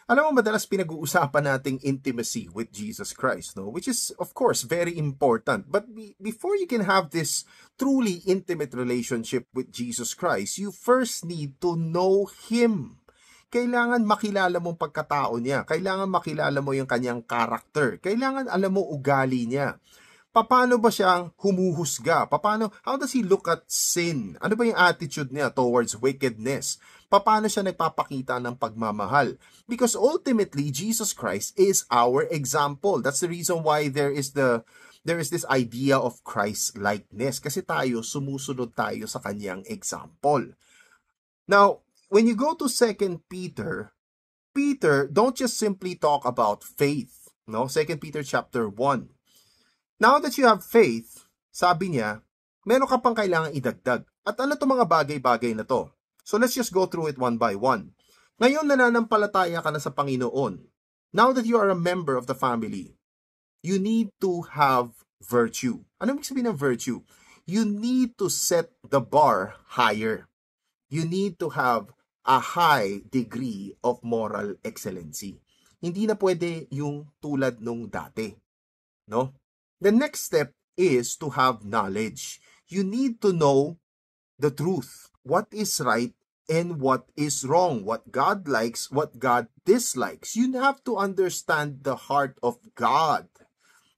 Alam mo, madalas pinag-uusapan nating intimacy with Jesus Christ, no? Which is, of course, very important. But before you can have this truly intimate relationship with Jesus Christ, you first need to know Him. Kailangan makilala mo ang pagkatao niya. Kailangan makilala mo yung kanyang character. Kailangan alam mo ugali niya. Paano ba siyang humuhusga? How does he look at sin? Ano ba yung attitude niya towards wickedness? Paano siya nagpapakita ng pagmamahal? Because ultimately, Jesus Christ is our example. That's the reason why there is this idea of Christ-likeness. Kasi sumusunod tayo sa kanyang example. Now, when you go to 2 Peter, don't just simply talk about faith. No? 2 Peter chapter 1. Now that you have faith, sabi niya, meron ka pang kailangang idagdag. At ano itong mga bagay-bagay na to? So let's just go through it one by one. Ngayon nananampalataya ka na sa Panginoon. Now that you are a member of the family, you need to have virtue. Ano ibig sabihin ng virtue? You need to set the bar higher. You need to have a high degree of moral excellency. Hindi na pwede yung tulad nung dati. No? The next step is to have knowledge. You need to know the truth. What is right and what is wrong. What God likes, what God dislikes. You have to understand the heart of God.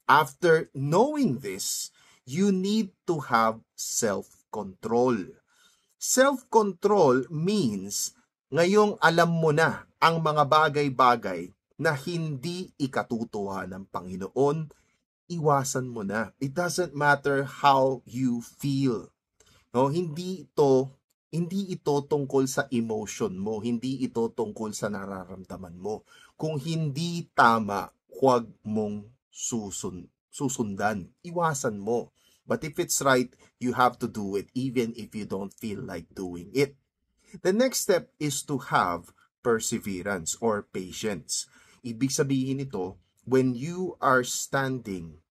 After knowing this, you need to have self-control. Self-control means ngayong alam mo na ang mga bagay-bagay na hindi ikatutuwa ng Panginoon, iwasan mo na. It doesn't matter how you feel. No, hindi ito tungkol sa emotion mo, hindi ito tungkol sa nararamdaman mo. Kung hindi tama, huwag mong susundan. Iwasan mo. But if it's right, you have to do it even if you don't feel like doing it. The next step is to have perseverance or patience. Ibig sabihin ito, when you are standing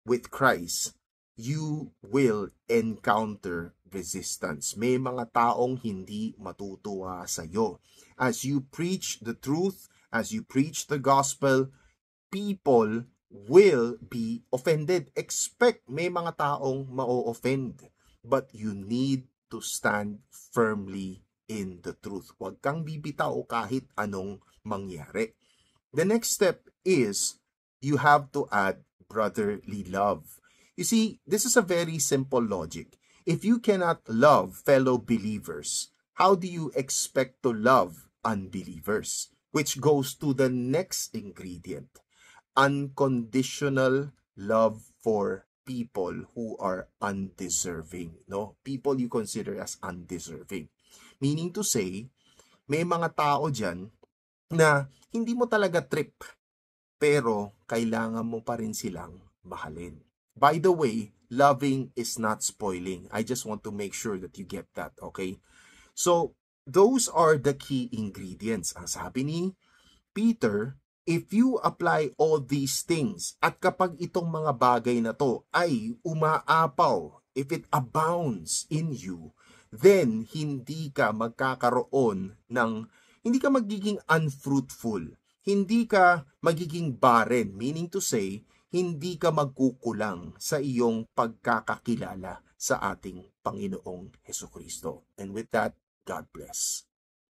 with Christ, you will encounter resistance. May mga taong hindi matutuwa sa iyo. As you preach the truth, as you preach the gospel, people will be offended. Expect may mga taong ma-offend. But you need to stand firmly in the truth. Huwag kang bibitaw kahit anong mangyari. The next step is you have to add brotherly love. You see, this is a very simple logic. If you cannot love fellow believers, how do you expect to love unbelievers? Which goes to the next ingredient, unconditional love for people who are undeserving. No? People you consider as undeserving. Meaning to say, may mga tao dyan na hindi mo talaga trip, pero kailangan mo pa rin silang mahalin. By the way, loving is not spoiling. I just want to make sure that you get that, okay? So, those are the key ingredients. Ang sabi ni Peter, if you apply all these things, at kapag itong mga bagay na to ay umaapaw, if it abounds in you, then hindi ka magiging unfruitful. Hindi ka magiging barren, meaning to say, hindi ka magkukulang sa iyong pagkakakilala sa ating Panginoong Hesukristo. And with that, God bless.